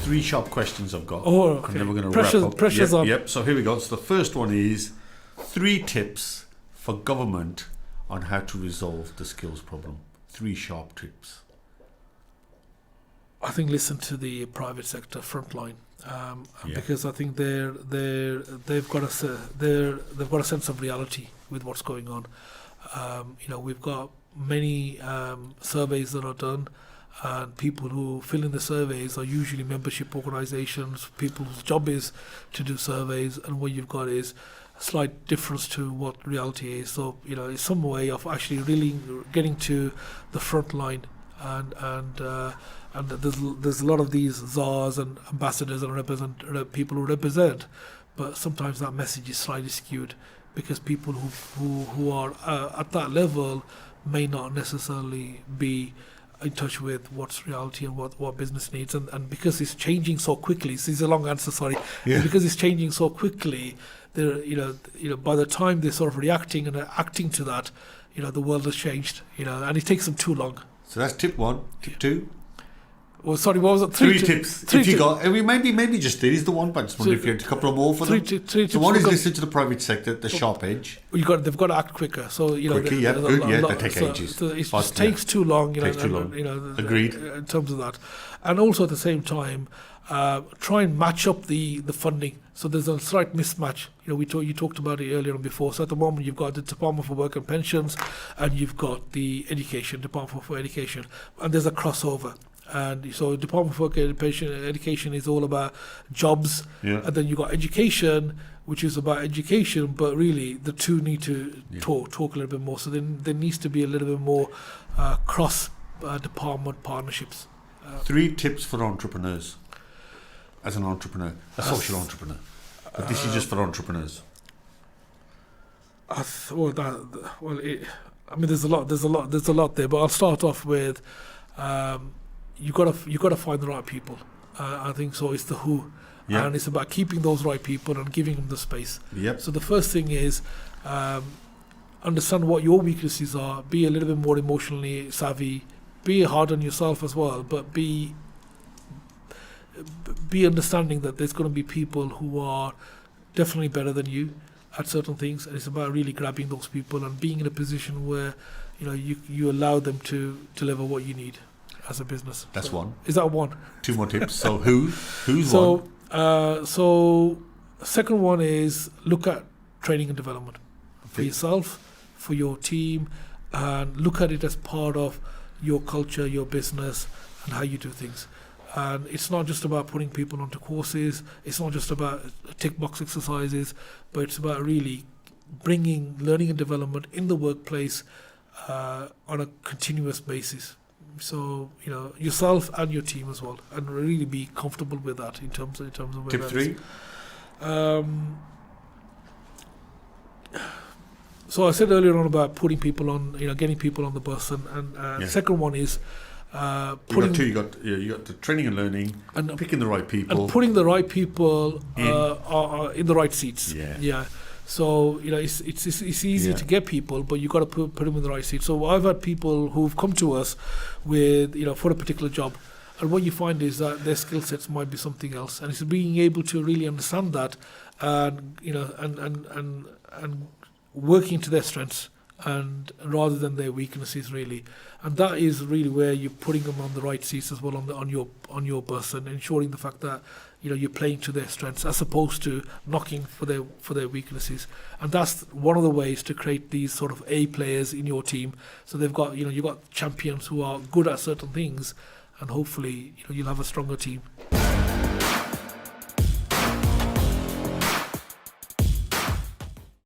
3 sharp questions I've got. Oh, okay. And then we're going to wrap up. Pressure's on. Yep. So here we go. So the first one is 3 tips for government on how to resolve the skills problem. 3 sharp tips. I think listen to the private sector frontline, because I think they've got a sense of reality with what's going on. We've got many surveys that are done, and people who fill in the surveys are usually membership organisations, people whose job is to do surveys, and what you've got is a slight difference to what reality is. So, it's some way of actually really getting to the front line, and there's a lot of these czars and ambassadors and people who represent, but sometimes that message is slightly skewed because people who are at that level may not necessarily be in touch with what's reality and what business needs, and because it's changing so quickly. This is a long answer, sorry. Yeah. Because it's changing so quickly, by the time they're sort of reacting and acting to that, the world has changed, and it takes them too long. So that's tip 1. Tip 2. Well, sorry, what was it? 3 tips. If you got, maybe just 3 is the one, but I just wonder if you had a couple of more for them. So one is listen to the private sector, the sharp edge. They've got to act quicker. So quickly, they take ages. So it just takes too long. Agreed. In terms of that, and also at the same time, try and match up the funding. So there's a slight mismatch. You talked about it earlier on before. So at the moment you've got the Department for Work and Pensions, and you've got the Department for Education, and there's a crossover. And so Department for Work and Education is all about jobs, and then you've got education, which is about education, but really the two need to talk a little bit more. So then there needs to be a little bit more cross-department partnerships. 3 tips for entrepreneurs. As an entrepreneur, a social entrepreneur. But this is just for entrepreneurs. There's a lot there, but I'll start off with you got to find the right people. I think so. It's the who, and it's about keeping those right people and giving them the space. Yep. So the first thing is understand what your weaknesses are. Be a little bit more emotionally savvy. Be hard on yourself as well, but be understanding that there's going to be people who are definitely better than you at certain things, and it's about really grabbing those people and being in a position where you allow them to deliver what you need as a business. That's one. Is that one? 2 more tips. So who's one? So second one is look at training and development for yourself, for your team, and look at it as part of your culture, your business, and how you do things. And it's not just about putting people onto courses, it's not just about tick box exercises, but it's about really bringing learning and development in the workplace on a continuous basis. So, yourself and your team as well, and really be comfortable with that in terms of where Tip 3. So I said earlier on about putting people on, getting people on the bus, and second one is you got the training and learning, and picking the right people, and putting the right people in the right seats. Yeah. So it's easy to get people, but you got to put them in the right seats. So I've had people who've come to us with for a particular job, and what you find is that their skill sets might be something else, and it's being able to really understand that, and and working to their strengths, and rather than their weaknesses, really. And that is really where you're putting them on the right seats as well on your bus, and ensuring the fact that you're playing to their strengths as opposed to knocking for their weaknesses. And that's one of the ways to create these sort of A players in your team. So they've got you've got champions who are good at certain things, and hopefully you'll have a stronger team.